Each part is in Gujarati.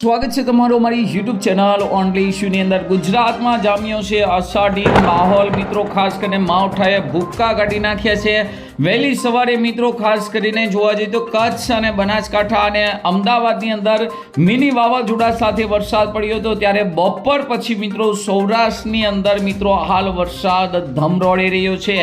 સ્વાગત છે તમારું અમારી યુટ્યુબ ચેનલ ઓનલી ઇશ્યુની અંદર। ગુજરાતમાં જામ્યો છે અષાઢી માહોલ મિત્રો, ખાસ કરીને માવઠાએ ભૂક્કા કાઢી નાખ્યા છે। વહેલી સવારે મિત્રો ખાસ કરીને જોવા જઈએ તો કચ્છ અને બનાસકાંઠા અને અમદાવાદની અંદર મિની વાવાઝોડા સાથે વરસાદ પડ્યો હતો, ત્યારે બપોર પછી મિત્રો સૌરાષ્ટ્રની અંદર મિત્રો હાલ વરસાદ ધમરોળી રહ્યો છે।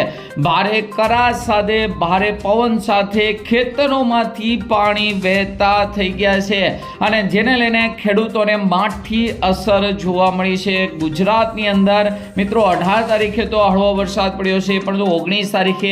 ભારે કરા સાથે ભારે પવન સાથે ખેતરોમાંથી પાણી વહેતા થઈ ગયા છે અને જેને લઈને ખેડૂતોને માઠી અસર જોવા મળી છે। ગુજરાતની અંદર મિત્રો 18 તારીખે તો હળવો વરસાદ પડ્યો છે, પરંતુ 19 તારીખે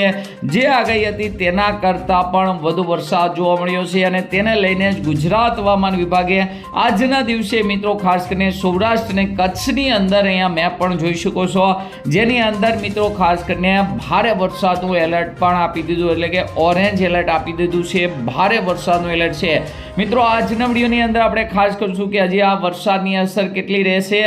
જે આગાહી હતી તેના કરતાં પણ વધુ વરસાદ જોવા મળ્યો છે અને તેને લઈને જ ગુજરાત હવામાન વિભાગે આજના દિવસે મિત્રો ખાસ કરીને સૌરાષ્ટ્ર અને કચ્છની અંદર અહીંયા મેપ પણ જોઈ શકો છો, જેની અંદર મિત્રો ખાસ કરીને ભારે વરસાદનું એલર્ટ પણ આપી દીધું, એટલે કે ઓરેન્જ એલર્ટ આપી દીધું છે। ભારે વરસાદનું એલર્ટ છે મિત્રો। આજના વિડીયોની અંદર આપણે ખાસ કરીશું કે હજી આ વરસાદની અસર કેટલી રહેશે।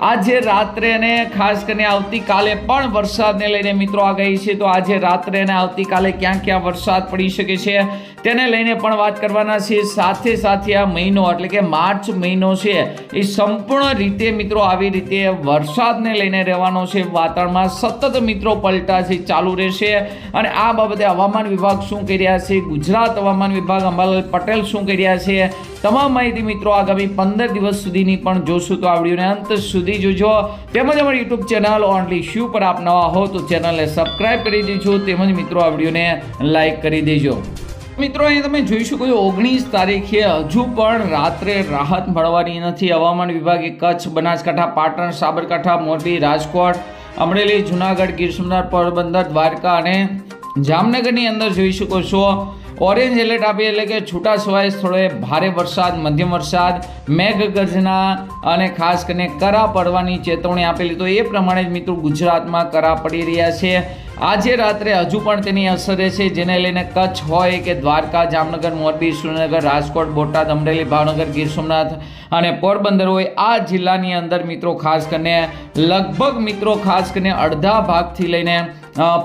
આજે રાત્રે અને ખાસ કરીને આવતીકાલે પણ વરસાદને લઈને મિત્રો આગાહી છે, તો આજે રાત્રે અને આવતીકાલે ક્યાં ક્યાં વરસાદ પડી શકે છે તેને લઈને પણ વાત કરવાના છે। સાથે સાથે આ મહિનો એટલે કે માર્ચ મહિનો છે એ સંપૂર્ણ રીતે મિત્રો આવી રીતે વરસાદને લઈને રહેવાનો છે। વાતાવરણમાં સતત મિત્રો પલટા છે ચાલુ રહેશે અને આ બાબતે હવામાન વિભાગ શું કહી રહ્યા છે, ગુજરાત હવામાન વિભાગ અંબાલાલ પટેલ શું કહી રહ્યા છે, તમામ માહિતી મિત્રો આગામી 15 દિવસ સુધીની પણ જોશું, તો આ વિડીયોને અંત સુધી જોજો। તેમજ અમારી યુટ્યુબ ચેનલ ઓનલી ઇશ્યુ પર આપ નવા હો તો ચેનલને સબસ્ક્રાઇબ કરી દેજો, તેમજ મિત્રો આ વિડીયોને લાઇક કરી દેજો। મિત્રો અહીં તમે જોઈ શકો છો 19 તારીખે હજુ પણ રાત્રે રાહત મળવાની નથી। હવામાન વિભાગે કચ્છ, બનાસકાંઠા, પાટણ, સાબરકાંઠા, મોરબી, રાજકોટ, અમરેલી, જુનાગઢ, ગીર સોમનાથ, પોરબંદર, દ્વારકા અને જામનગરની અંદર જોઈ શકો છો ઓરેન્જ એલર્ટ આપી, એટલે કે છૂટાછવાયા સ્થળોએ ભારે વરસાદ, મધ્યમ વરસાદ, મેઘગર્જના અને ખાસ કરીને કરા પડવાની ચેતવણી આપેલી। તો એ પ્રમાણે જ મિત્રો ગુજરાતમાં કરા પડી રહ્યા છે। આજે રાત્રે હજુ પણ તેની અસર છે, જેને લઈને કચ્છ હોય કે દ્વારકા, જામનગર, મોરબી, સુરેન્દ્રનગર, રાજકોટ, બોટાદ, અમરેલી, ભાવનગર, ગીર સોમનાથ અને પોરબંદર હોય આ જિલ્લાની અંદર મિત્રો ખાસ કરીને લગભગ મિત્રો ખાસ કરીને અડધા ભાગથી લઈને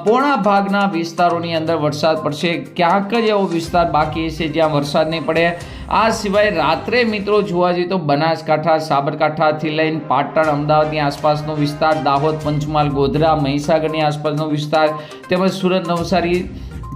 પોણા ભાગના વિસ્તારોની અંદર વરસાદ પડશે। ક્યાંક જ એવો વિસ્તાર બાકી છે જ્યાં વરસાદ નહીં પડે। આ સિવાય રાત્રે મિત્રો જોવા જઈએ તો બનાસકાંઠા, સાબરકાંઠાથી લઈને પાટણ, અમદાવાદની આસપાસનો વિસ્તાર, દાહોદ, પંચમહાલ, ગોધરા, મહીસાગરની આસપાસનો વિસ્તાર, તેમજ સુરત, નવસારી,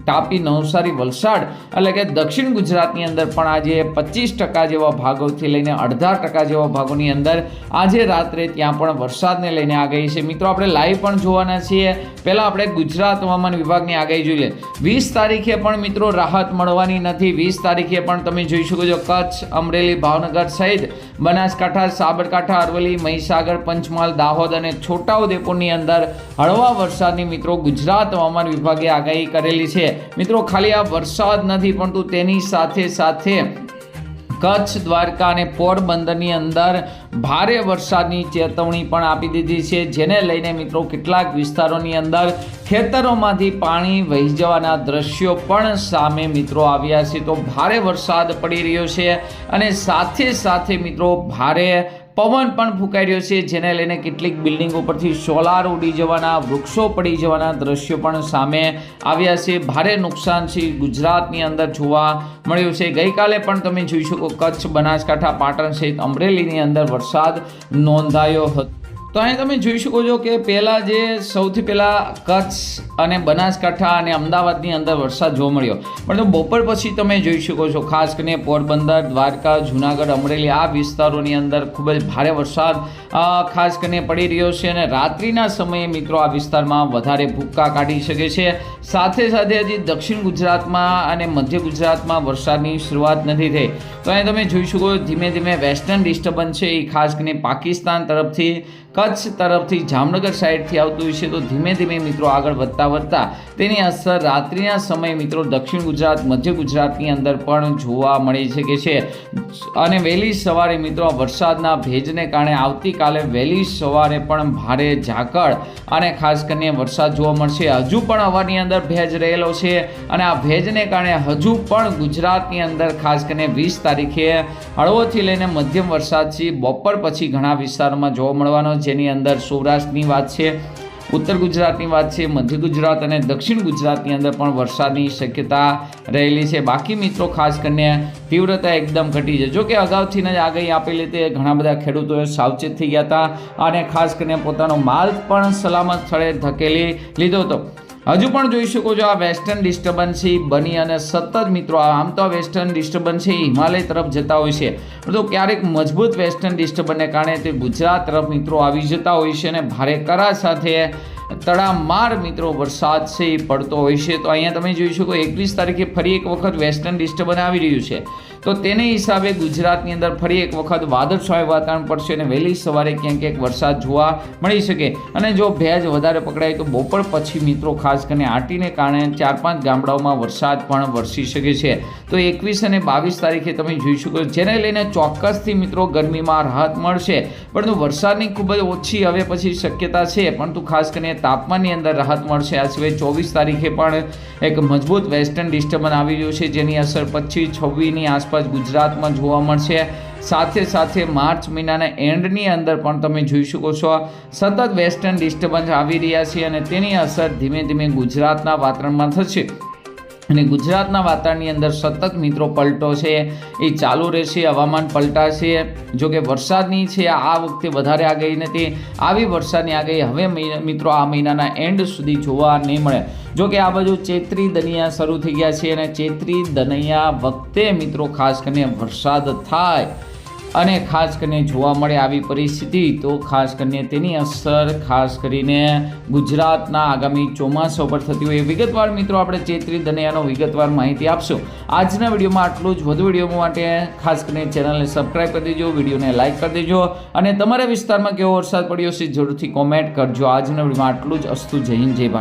તાપી, નવસારી, વલસાડ એટલે કે દક્ષિણ ગુજરાતની અંદર પણ આજે 25% જેવા ભાગોથી લઈને 18% જેવા ભાગોની અંદર આજે રાત્રે ત્યાં પણ વરસાદને લઈને આગાહી છે। મિત્રો આપણે લાઈવ પણ જોવાના છીએ। પહેલાં આપણે ગુજરાત હવામાન વિભાગની આગાહી જોઈ લે। 20 તારીખે પણ મિત્રો રાહત મળવાની નથી। 20 તારીખે પણ તમે જોઈ શકો છો કચ્છ, અમરેલી, ભાવનગર સહિત બનાસકાંઠા, સાબરકાંઠા, અરવલ્લી, મહીસાગર, પંચમહાલ, દાહોદ અને છોટાઉદેપુરની અંદર હળવા વરસાદની મિત્રો ગુજરાત હવામાન વિભાગે આગાહી કરેલી છે। મિત્રો ખાલી આ વરસાદ નથી, પરંતુ તેની સાથે સાથે કચ્છ, દ્વારકા અને પોરબંદરની અંદર ભારે વરસાદની ચેતવણી પણ આપી દીધી છે, જેને લઈને મિત્રો કેટલાક વિસ્તારોની અંદર ખેતરોમાંથી પાણી વહી જવાના દ્રશ્યો પણ સામે મિત્રો આવ્યા છે। તો ભારે વરસાદ પડી રહ્યો છે અને સાથે સાથે મિત્રો ભારે પવન પણ ફૂંકાઈ રહ્યો છે, જેને લઈને કેટલીક બિલ્ડિંગો પરથી સોલાર ઉડી જવાના, વૃક્ષો પડી જવાના દ્રશ્યો પણ સામે આવ્યા છે। ભારે નુકસાન છે ગુજરાતની અંદર જોવા મળ્યું છે। ગઈકાલે પણ તમે જોઈ શકો કચ્છ, બનાસકાંઠા, પાટણ સહિત અમરેલીની અંદર વરસાદ નોંધાયો હતો। તો અહીં તમે જોઈ શકો છો કે સૌથી પહેલાં કચ્છ અને બનાસકાંઠા અને અમદાવાદની અંદર વરસાદ જોવા મળ્યો, પરંતુ બપોર પછી તમે જોઈ શકો છો ખાસ કરીને પોરબંદર, દ્વારકા, જુનાગઢ, અમરેલી આ વિસ્તારોની અંદર ખૂબ જ ભારે વરસાદ ખાસ કરીને પડી રહ્યો છે અને રાત્રિના સમયે મિત્રો આ વિસ્તારમાં વધારે ભૂક્કા કાઢી શકે છે। સાથે સાથે હજી દક્ષિણ ગુજરાતમાં અને મધ્ય ગુજરાતમાં વરસાદની શરૂઆત નથી થઈ। તો અહીં તમે જોઈ શકો ધીમે ધીમે વેસ્ટર્ન ડિસ્ટર્બન્સ છે એ ખાસ કરીને પાકિસ્તાન તરફથી કચ્છ તરફથી જામનગર સાઈડથી આવતું હોય છે, તો ધીમે ધીમે મિત્રો આગળ વધતા તેની અસર રાત્રિના સમયે મિત્રો દક્ષિણ ગુજરાત, મધ્ય ગુજરાતની અંદર પણ જોવા મળી શકે છે। અને વહેલી સવારે મિત્રો વરસાદના ભેજને કારણે આવતીકાલે વહેલી સવારે પણ ભારે ઝાકળ અને ખાસ કરીને વરસાદ જોવા મળશે। હજુ પણ હવાની અંદર ભેજ રહેલો છે અને આ ભેજને કારણે હજુ પણ ગુજરાતની અંદર ખાસ કરીને 20 તારીખે હળવોથી લઈને મધ્યમ વરસાદ છે બપોર પછી ઘણા વિસ્તારોમાં જોવા મળવાનો, જેની અંદર સૌરાષ્ટ્રની વાત છે, ઉત્તર ગુજરાતની વાત છે, મધ્ય ગુજરાત અને દક્ષિણ ગુજરાતની અંદર પણ વરસાદની શક્યતા રહેલી છે. બાકી મિત્રો ખાસ કરીને તીવ્રતા એકદમ ઘટી છે. જો કે અગાઉથી જ આગાહી આપેલી તે ઘણા બધા ખેડૂતોએ સાવચેત થઈ ગયા હતા અને ખાસ કરીને પોતાનો માલ પણ સલામત સ્થળે ધકેલી લીધો હતો. હજુ પણ જોઈ શકો છો આ વેસ્ટર્ન ડિસ્ટર્બન્સ બની અને સતત મિત્રો આમ તો આ વેસ્ટર્ન ડિસ્ટર્બન્સ હિમાલય તરફ જતા હોય છે, પરંતુ ક્યારેક મજબૂત વેસ્ટર્ન ડિસ્ટર્બન્સને કારણે તે ગુજરાત તરફ મિત્રો આવી જતા હોય છે અને ભારે કરા સાથે તડામાર મિત્રો વરસાદ છે એ પડતો હોય છે. તો અહીંયા તમે જોઈ શકો 21 તારીખે ફરી એક વખત વેસ્ટર્ન ડિસ્ટર્બન્સ આવી રહ્યું છે, તો તેને હિસાબે ગુજરાતની અંદર ફરી એક વખત વાદળછાયું વાતાવરણ પડશે અને વહેલી સવારે ક્યાંક ક્યાંક વરસાદ જોવા મળી શકે. અને જો ભેજ વધારે પકડાય તો બપોર પછી મિત્રો ખાસ કરીને આટીને કારણે 4-5 ગામડાઓમાં વરસાદ પણ વરસી શકે છે. તો 21 અને 22 તારીખે તમે જોઈ શકો, જેને લઈને ચોક્કસથી મિત્રો ગરમીમાં રાહત મળશે, પરંતુ વરસાદની ખૂબ જ ઓછી હવે પછી શક્યતા છે, પરંતુ ખાસ કરીને તાપમાનની અંદર રાહત મળશે. આ સિવાય 24 તારીખે પણ એક મજબૂત વેસ્ટર્ન ડિસ્ટર્બન્સ આવી રહ્યું છે, જેની અસર 25-26ની આસપાસ ગુજરાતમાં જોવા મળશે. સાથે સાથે માર્ચ મહિનાના એન્ડની અંદર પણ તમે જોઈ શકો છો સતત વેસ્ટર્ન ડિસ્ટર્બન્સ આવી રહ્યા છે અને તેની અસર ધીમે ધીમે ગુજરાતના વાતાવરણમાં થશે અને ગુજરાતના વાતાવરણની અંદર સતત મિત્રો પલટો છે એ ચાલુ રહેશે. હવામાન પલટાશે. જો કે વરસાદની છે આ વખતે વધારે આગાહી નથી. આવી વરસાદની આગાહી હવે મિત્રો આ મહિનાના એન્ડ સુધી જોવા નહીં મળે. જો કે આ બાજુ ચૈત્રી દનિયા શરૂ થઈ ગયા છે અને ચૈત્રી દનિયા વખતે મિત્રો ખાસ કરીને વરસાદ થાય અને ખાસ કરીને જોવા મળે આવી પરિસ્થિતિ, તો ખાસ કરીને તેની અસર ખાસ કરીને ગુજરાતના આગામી ચોમાસા પર થતી હોય. વિગતવાર મિત્રો આપણે ચૈત્રી દનિયાનો વિગતવાર માહિતી આપશું. આજના વિડીયોમાં આટલું જ. વધુ વિડીયો માટે ખાસ કરીને ચેનલને સબસ્ક્રાઈબ કરી દેજો, વિડીયોને લાઇક કરી દેજો અને તમારા વિસ્તારમાં કેવો વરસાદ પડ્યો છે જરૂરથી કોમેન્ટ કરજો. આજના વિડીયોમાં આટલું જ. અસ્તુ. જય હિન્દ, જય ભારત.